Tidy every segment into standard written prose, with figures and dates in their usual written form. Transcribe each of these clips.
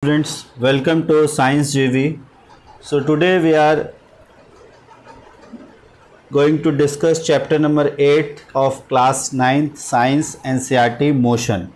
Students, welcome to Science JV. So today we are going to discuss chapter number 8 of class 9th Science NCERT Motion.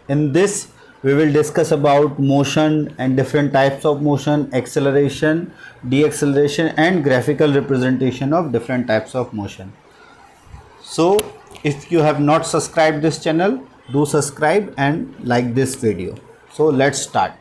In this we will discuss about motion and different types of motion, acceleration, deceleration and graphical representation of different types of motion. So if you have not subscribed this channel, do subscribe and like this video. So let's start.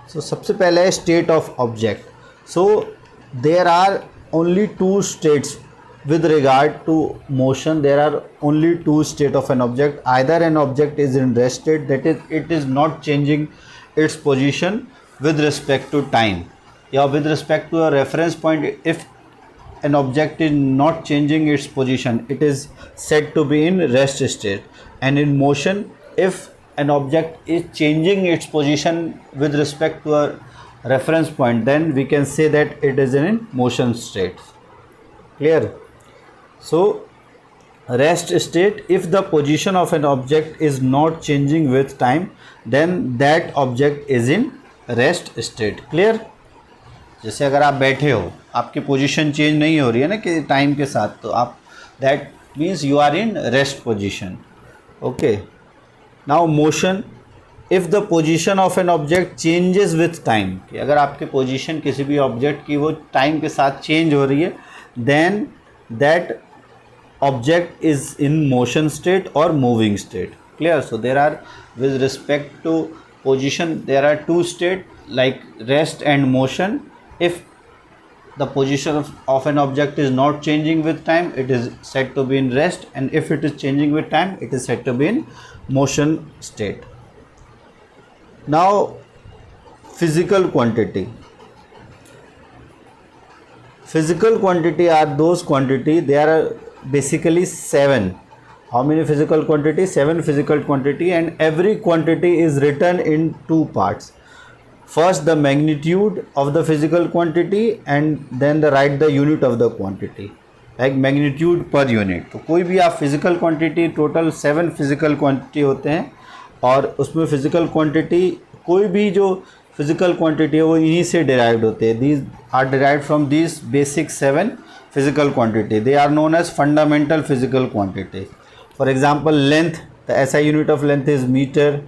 So सबसे पहले है state of object. So there are only two states with regard to motion. There are only two states of an object. Either an object is in rest state, that is it is not changing its position with respect to time, या with respect to a reference point. If an object is not changing its position, it is said to be in rest state. And in motion, if an object is changing its position with respect to a reference point, then we can say that it is in motion state. Clear? So rest state, if the position of an object is not changing with time, then that object is in rest state. Clear? जैसे अगर आप बैठे हो, आपकी position change नहीं हो रही है ना कि टाइम के साथ, तो आप that means you are in rest position. Okay. Now motion, if the position of an object changes with time, कि अगर आपके पोजीशन किसी भी ऑब्जेक्ट की वो टाइम के साथ चेंज हो रही है, then that object is in motion state और moving state. Clear? So there are with respect to position there are two state like rest and motion. If the position of an object is not changing with time, it is said to be in rest, and if it is changing with time, it is said to be in motion state. Now physical quantity. Physical quantity are those quantity, there are basically 7. How many physical quantity? 7 physical quantity, and every quantity is written in two parts. First the magnitude of the physical quantity, and then write the unit of the quantity, like magnitude per unit. तो कोई भी आप physical quantity, total 7 physical quantity होते हैं, और उसमें physical quantity, कोई भी जो physical quantity है वो इन्हीं से derived होते हैं. These are derived from these basic 7 physical quantity. They are known as fundamental physical quantity. For example, length, the SI unit of length is meter.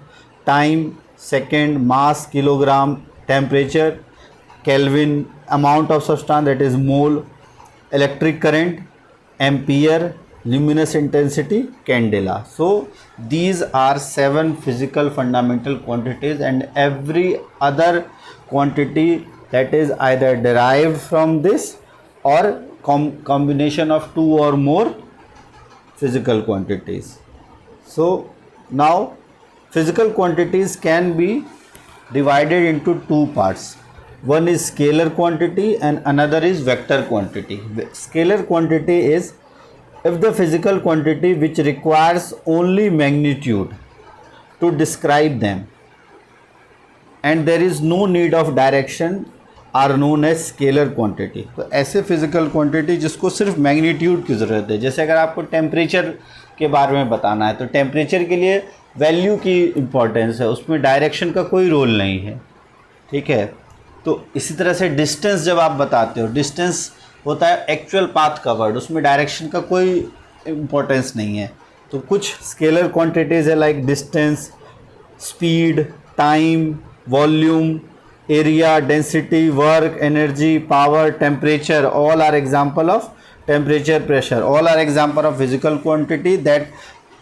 Time, second. Mass, kilogram. Temperature, Kelvin. Amount of substance, that is mole. Electric current, ampere. Luminous intensity, candela. So these are 7 physical fundamental quantities, and every other quantity that is either derived from this or combination of two or more physical quantities. So now physical quantities can be divided into two parts. One is scalar quantity and another is vector quantity. Scalar quantity is if the physical quantity which requires only magnitude to describe them and there is no need of direction are known as scalar quantity. तो ऐसे physical quantity जिसको सिर्फ magnitude की ज़रूरत है, जैसे अगर आपको temperature के बारे में बताना है तो temperature के लिए वैल्यू की इम्पोर्टेंस है, उसमें डायरेक्शन का कोई रोल नहीं है. ठीक है? तो इसी तरह से डिस्टेंस जब आप बताते हो, डिस्टेंस होता है एक्चुअल पाथ कवर्ड, उसमें डायरेक्शन का कोई इम्पोर्टेंस नहीं है. तो कुछ स्केलर क्वांटिटीज़ है like distance, speed, time, volume, area, density, work, energy, power, temperature. All are example of temperature, pressure. All are example of physical quantity that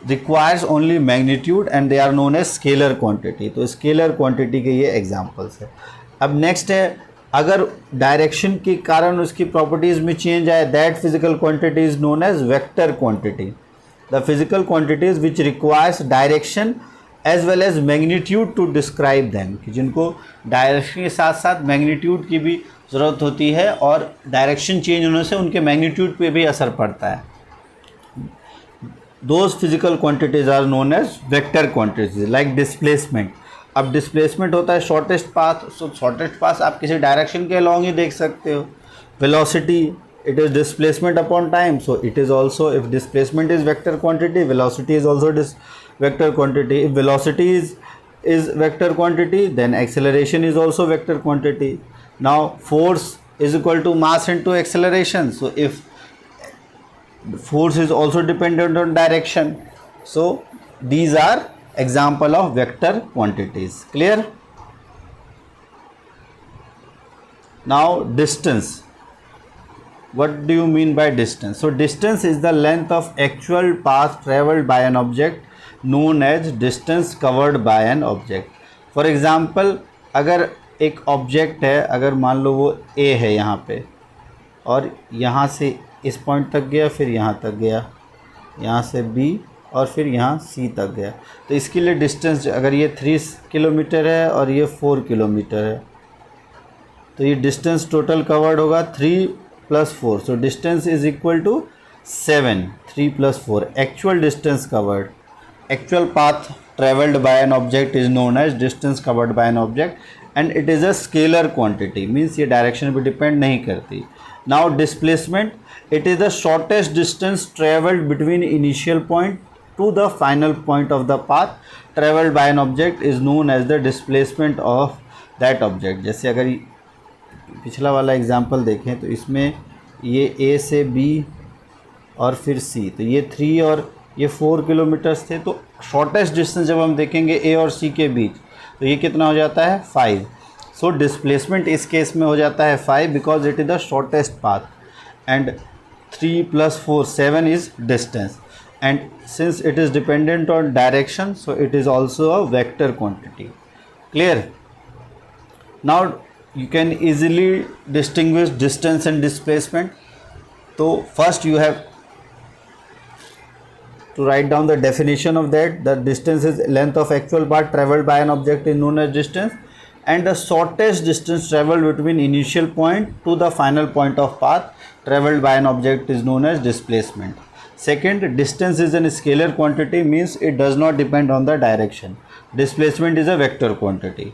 requires only magnitude and they are known as scalar quantity. तो scalar quantity के ये examples है. अब next है, अगर direction के कारण उसकी properties में change आए, that physical quantity is known as vector quantity. The physical quantities which requires direction as well as magnitude to describe them, कि जिनको direction के साथ साथ magnitude की भी ज़रूरत होती है और direction change होने से उनके magnitude पे भी असर पड़ता है. Those physical quantities are known as vector quantities, like displacement. अब displacement होता है shortest path, so shortest path आप किसी direction के along ही देख सकते हो. Velocity, it is displacement upon time, so it is also, if displacement is vector quantity, velocity is also vector quantity. If velocity is is vector quantity, then acceleration is also vector quantity. Now force is equal to mass into acceleration. So if force is also dependent on direction, so these are example of vector quantities. Clear? Now distance. What do you mean by distance? So distance is the length of actual path traveled by an object known as distance covered by an object. For example, अगर एक object है, अगर मान लो वो A है यहाँ पे, और यहाँ से इस पॉइंट तक गया, फिर यहाँ तक गया, यहाँ से B और फिर यहाँ C तक गया, तो इसके लिए डिस्टेंस अगर ये 3 किलोमीटर है और ये 4 किलोमीटर है, तो ये डिस्टेंस टोटल कवर्ड होगा 3 + 4. So distance is equal to 7. 3 + 4. Actual distance covered. Actual path traveled by an object is known as distance covered by an object, and it is a scalar quantity. Means ये direction पे depend नहीं करती. Now displacement. It is the shortest distance traveled between initial point to the final point of the path traveled by an object is known as the displacement of that object. जैसे अगर पिछला वाला example देखें तो इसमें ये A से B और फिर C, तो ये 3 और ये 4 किलोमीटर्स थे, तो शॉर्टेस्ट डिस्टेंस जब हम देखेंगे A और C के बीच, तो ये कितना हो जाता है 5. सो डिस्प्लेसमेंट इस केस में हो जाता है 5 because it is the shortest path, and 3 + 4 7 is distance, and since it is dependent on direction, so it is also a vector quantity. Clear? Now you can easily distinguish distance and displacement. So first you have to write down the definition of that. The distance is length of actual path traveled by an object is known as distance, and the shortest distance traveled between initial point to the final point of path traveled by an object is known as displacement. Second, distance is a scalar quantity, means it does not depend on the direction. Displacement is a vector quantity.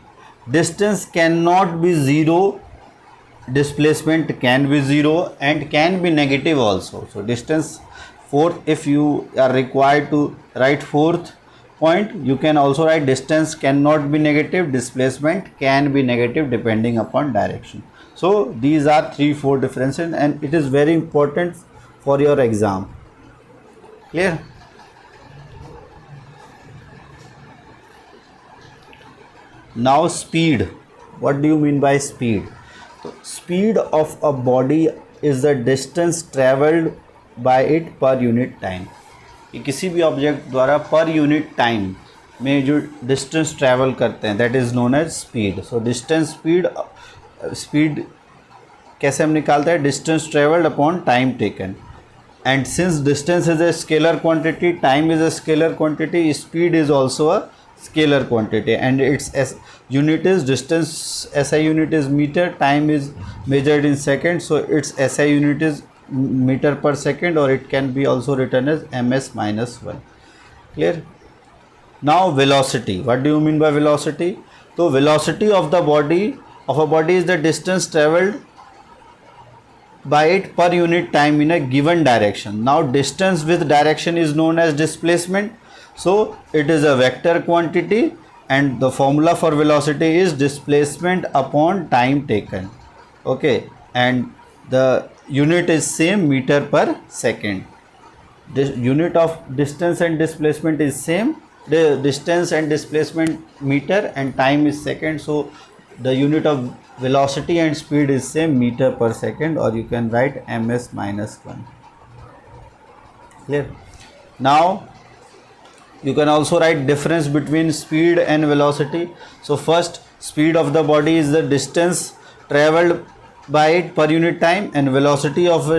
Distance cannot be 0, displacement can be 0 and can be negative also. So distance fourth, if you are required to write fourth point, you can also write distance cannot be negative, displacement can be negative depending upon direction. So these are 3-4 differences, and it is very important for your exam. Clear? Now speed. What do you mean by speed? So speed of a body is the distance traveled by it per unit time. कि किसी भी object द्वारा per unit time में जो distance travel करते हैं, that is known as speed. So distance speed कैसे हम निकालते हैं? Distance travelled upon time taken, and since distance is a scalar quantity, time is a scalar quantity, speed is also a scalar quantity, and its unit is distance. SI unit is meter, time is measured in seconds, so its SI unit is meter per second, or it can be also written as ms-1. Clear? Now velocity. What do you mean by velocity? So velocity of a body is the distance traveled by it per unit time in a given direction. Now distance with direction is known as displacement. So it is a vector quantity, and the formula for velocity is displacement upon time taken. Okay, and the unit is same, meter per second. The unit of distance and displacement is same. The distance and displacement meter, and time is second. So the unit of velocity and speed is same, meter per second, or you can write ms-1. Clear? Now you can also write difference between speed and velocity. So first, speed of the body is the distance traveled by it per unit time, and velocity of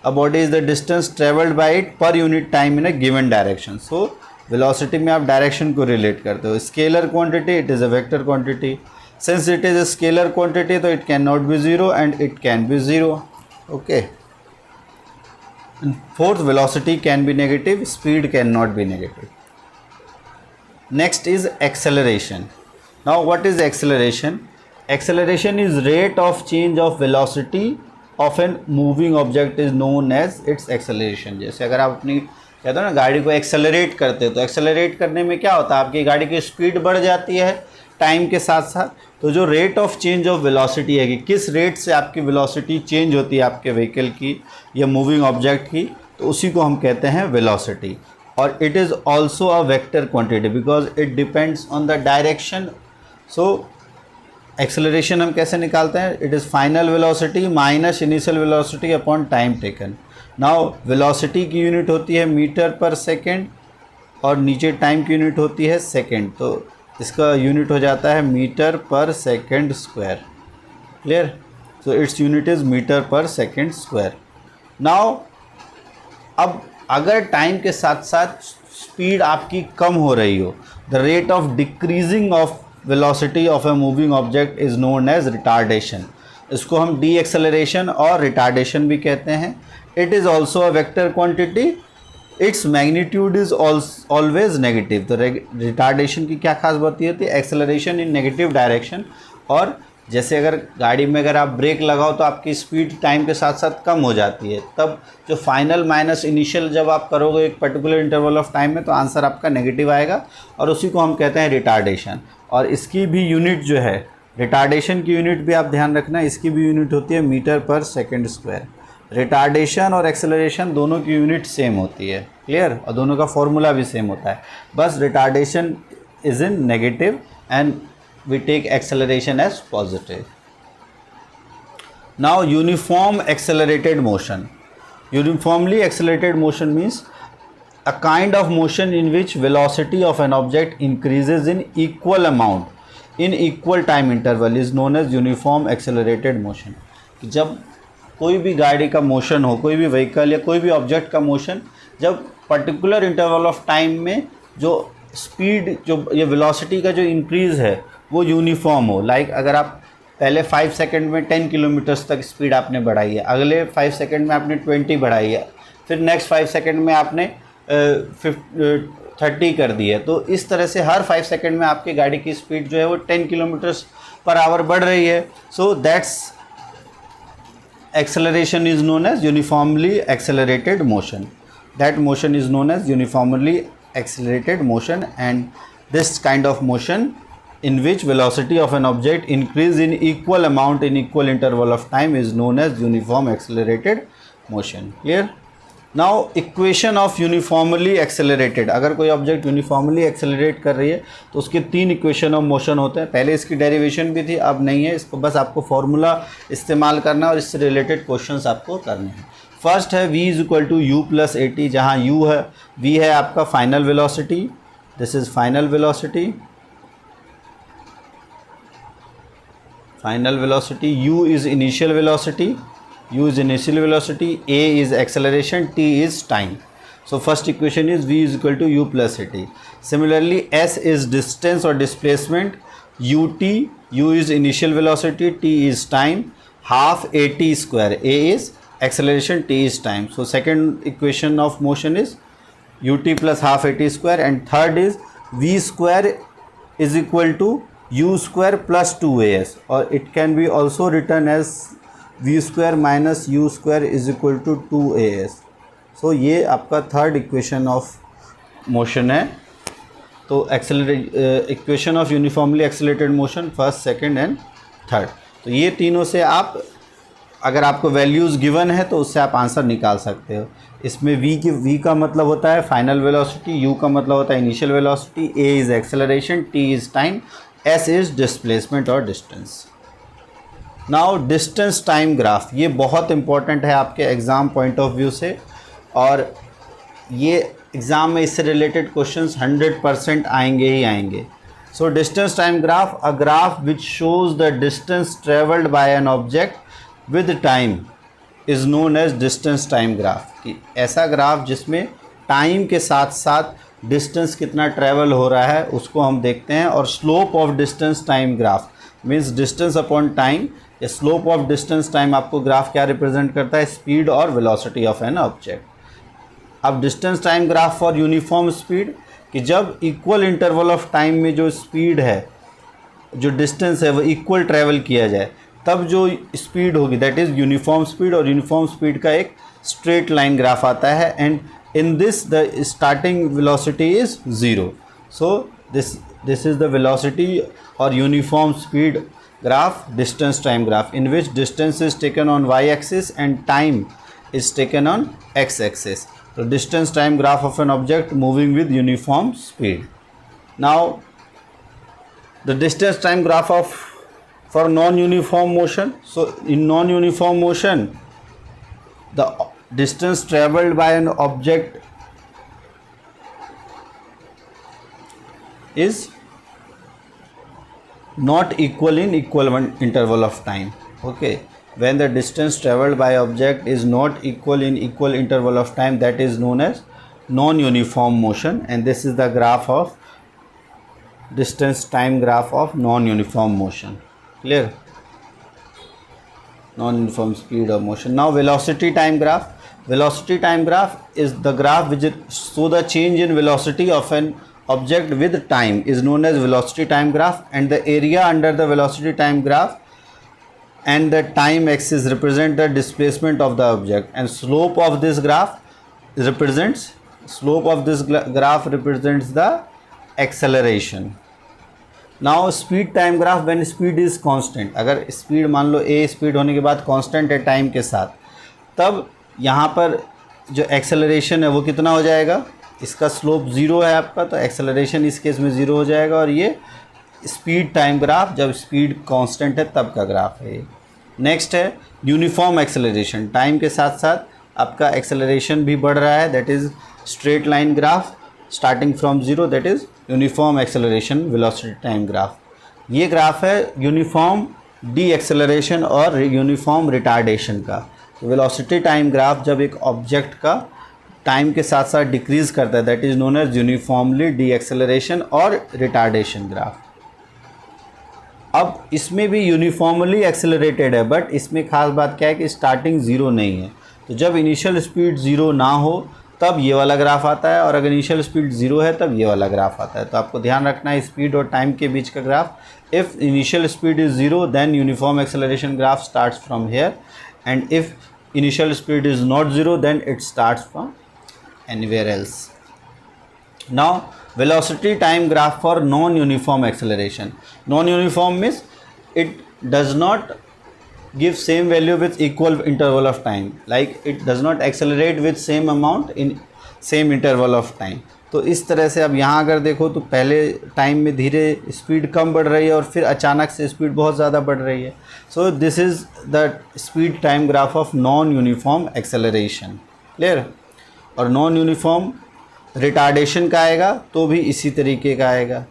a body is the distance traveled by it per unit time in a given direction. So velocity में आप direction को relate करते हो. Scalar quantity, it is a vector quantity. Since it is a scalar quantity, so it cannot be 0 and it can be 0. Okay. And fourth, velocity can be negative, speed cannot be negative. Next is acceleration. Now what is acceleration? Acceleration is rate of change of velocity of an moving object is known as its acceleration. जैसे अगर आप अपनी कहते हो ना गाड़ी को accelerate करते हो, तो एक्सेलरेट करने में क्या होता है, आपकी गाड़ी की स्पीड बढ़ जाती है टाइम के साथ साथ। तो जो rate of change of velocity है कि किस रेट से आपकी वेलोसिटी चेंज होती है आपके व्हीकल की या मूविंग ऑब्जेक्ट की, तो उसी को हम कहते हैं वेलोसिटी। और it is also a vector quantity because it depends on the direction. So acceleration हम कैसे निकालते हैं, it is final velocity minus initial velocity upon time taken. Now velocity की यूनिट होती है मीटर पर सेकेंड और नीचे टाइम की यूनिट होती है सेकेंड, तो इसका यूनिट हो जाता है metre per second square. Clear? So its unit is metre per second square. Now अब अगर टाइम के साथ साथ स्पीड आपकी कम हो रही हो, the rate of decreasing of velocity of a moving object is known as retardation. इसको हम डी एक्सेलरेशन और रिटार्डेशन भी कहते हैं। It is also a vector quantity, its magnitude is always negative. तो रिटार्डेशन की क्या खास बात ये होती है, एक्सेलरेशन इन नेगेटिव डायरेक्शन। और जैसे अगर गाड़ी में अगर आप ब्रेक लगाओ तो आपकी स्पीड टाइम के साथ साथ कम हो जाती है, तब जो फाइनल माइनस इनिशियल जब आप करोगे एक पर्टिकुलर इंटरवल ऑफ टाइम में, तो आंसर आपका नेगेटिव आएगा और उसी को हम कहते हैं रिटार्डेशन। और इसकी भी यूनिट जो है, रिटार्डेशन की यूनिट भी आप ध्यान रखना, इसकी भी यूनिट होती है metre per second square. Retardation और एक्सेलरेशन दोनों की यूनिट सेम होती है। क्लियर? और दोनों का फॉर्मूला भी सेम होता है, बस retardation is in negative and we take acceleration as positive. Now uniform accelerated motion. Uniformly accelerated motion means a kind of motion in which velocity of an object increases in equal amount in equal time interval is known as uniform accelerated motion. जब कोई भी गाड़ी का motion हो, कोई भी vehicle या कोई भी ऑब्जेक्ट का मोशन जब पर्टिकुलर इंटरवल ऑफ टाइम में जो स्पीड जो ये वेलोसिटी का जो इंक्रीज़ है वो यूनिफॉर्म हो। लाइक अगर आप पहले 5 सेकंड में 10 किलोमीटर्स तक स्पीड आपने बढ़ाई है, अगले 5 सेकंड में आपने 20 बढ़ाई है, फिर नेक्स्ट 5 सेकंड में आपने 30 कर दी है, तो इस तरह से हर 5 सेकंड में आपकी गाड़ी की स्पीड जो है वो 10 किलोमीटर्स पर आवर बढ़ रही है। So that's acceleration is known as uniformly accelerated motion. That motion is known as uniformly accelerated motion, and this kind of motion in which velocity of an object increase in equal amount in equal interval of time is known as uniform accelerated motion. Clear? Now equation of uniformly accelerated, अगर कोई object uniformly accelerate कर रही है तो उसके 3 equation of motion होते हैं। पहले इसकी डेरिवेशन भी थी, अब नहीं है, इसको बस आपको फॉर्मूला इस्तेमाल करना और इससे रिलेटेड क्वेश्चंस आपको करने हैं। फर्स्ट है v is equal to u plus a t, जहाँ u है, v है आपका final velocity, this is final velocity, final velocity, u is initial velocity, u is initial velocity, a is acceleration, t is time. So first equation is v is equal to u plus at. Similarly s is distance or displacement, ut, u is initial velocity, t is time, half at square, a is acceleration, t is time. So second equation of motion is ut plus half at square, and third is v square is equal to u square plus 2as, or it can be also written as v square minus u square is equal to 2as. so ये आपका third equation of motion है। तो equation of uniformly accelerated motion first, second and third, तो ये तीनों से आप अगर आपको वैल्यूज़ गिवन है तो उससे आप आंसर निकाल सकते हो। इसमें v का मतलब होता है फाइनल वेलोसिटी, u का मतलब होता है initial velocity, a is acceleration, t is time, s is displacement और distance. Now distance time graph, ये बहुत इंपॉर्टेंट है आपके एग्ज़ाम पॉइंट ऑफ व्यू से, और ये एग्ज़ाम में इससे रिलेटेड क्वेश्चंस 100% आएंगे ही आएंगे। So distance time graph, a graph which shows the distance travelled by an object with time is known as distance time graph. कि ऐसा ग्राफ जिसमें टाइम के साथ साथ डिस्टेंस कितना ट्रैवल हो रहा है उसको हम देखते हैं। और slope of distance time graph means distance upon time, या स्लोप ऑफ डिस्टेंस टाइम आपको ग्राफ क्या रिप्रेजेंट करता है, स्पीड और वेलोसिटी ऑफ एन ऑब्जेक्ट। अब distance time graph for uniform speed, कि जब इक्वल इंटरवल ऑफ टाइम में जो स्पीड है, जो डिस्टेंस है वो इक्वल ट्रैवल किया जाए, तब जो स्पीड होगी दैट इज़ यूनिफॉर्म स्पीड। और यूनिफॉर्म स्पीड का एक स्ट्रेट लाइन ग्राफ आता है, and in this the starting velocity is 0. So this is the velocity or uniform speed graph, distance time graph, in which distance is taken on y axis and time is taken on x axis. So distance time graph of an object moving with uniform speed. Now the distance time graph of for non-uniform motion. So in non-uniform motion, the distance traveled by an object is not equal in equal interval of time. Okay, when the distance traveled by object is not equal in equal interval of time, that is known as non-uniform motion, and this is the graph of distance time graph of non-uniform motion. Clear? Non-uniform speed of motion. Now velocity time graph. Velocity time graph is the graph which show the change in velocity of an object with time is known as velocity time graph, and the area under the velocity time graph and the time axis represent the displacement of the object, and slope of this graph represents the acceleration. Now speed time graph, when speed is constant, अगर speed मान लो a speed होने के बाद constant है time के साथ, तब यहाँ पर जो acceleration है वो कितना हो जाएगा, इसका स्लोप 0 है आपका, तो एक्सेलरेशन इस केस में 0 हो जाएगा, और ये स्पीड टाइम ग्राफ जब स्पीड कांस्टेंट है तब का ग्राफ है। नेक्स्ट है यूनिफॉर्म एक्सेलरेशन, टाइम के साथ साथ आपका एक्सेलरेशन भी बढ़ रहा है, that is straight line graph starting from 0, that is uniform acceleration velocity time graph. ये ग्राफ है यूनिफॉर्म डी एक्सेलरेशन और यूनिफॉर्म रिटार्डेशन का। वेलोसिटी टाइम ग्राफ जब एक ऑब्जेक्ट का टाइम के साथ साथ डिक्रीज करता है, that is known as uniformly deceleration और रिटार्डेशन ग्राफ। अब इसमें भी यूनिफॉर्मली एक्सेलरेटेड है, बट इसमें खास बात क्या है कि स्टार्टिंग 0 नहीं है, तो जब इनिशियल स्पीड 0 ना हो तब ये वाला ग्राफ आता है, और अगर इनिशियल स्पीड 0 है तब ये वाला ग्राफ आता है। तो आपको ध्यान रखना है स्पीड और टाइम के बीच का graph. If initial speed is 0 then uniform acceleration graph starts from here, and if initial speed is not 0 then it starts from anywhere else. Now velocity time graph for non-uniform acceleration. Non-uniform means it does not give same value with equal interval of time, like it does not accelerate with same amount in same interval of time. तो इस तरह से अब यहाँ अगर देखो तो पहले टाइम में धीरे स्पीड कम बढ़ रही है और फिर अचानक से स्पीड बहुत ज़्यादा बढ़ रही है। So this is the speed time graph of non uniform acceleration. Clear? और नॉन यूनिफॉर्म रिटार्डेशन का आएगा तो भी इसी तरीके का आएगा,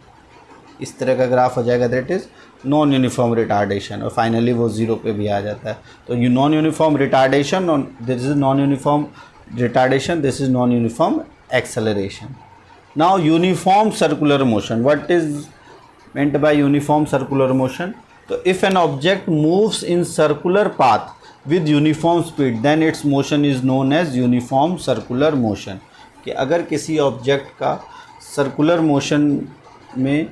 इस तरह का ग्राफ हो जाएगा, that is non uniform retardation, और फाइनली वो 0 पे भी आ जाता है। तो you non uniform retardation, this is non uniform retardation, this is non uniform acceleration. Now uniform circular motion, what is meant by uniform circular motion? तो if an object moves in circular path with uniform speed then its motion is known as uniform circular motion। कि अगर किसी object का circular motion में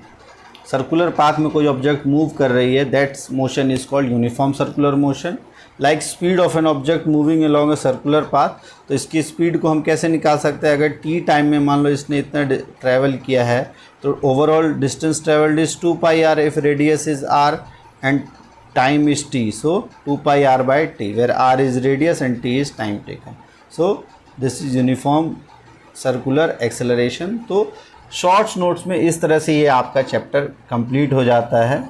circular path में कोई object move कर रही है, that's motion is called uniform circular motion. Like speed of an object moving along a circular path, तो इसकी स्पीड को हम कैसे निकाल सकते हैं? अगर टी टाइम में मान लो इसने इतना ट्रैवल किया है तो overall distance travelled is 2 pi r if radius is r and time is t, so 2 pi r by t, where r is radius and t is time taken. So this is uniform circular acceleration। तो shorts notes में इस तरह से ये आपका chapter complete हो जाता है।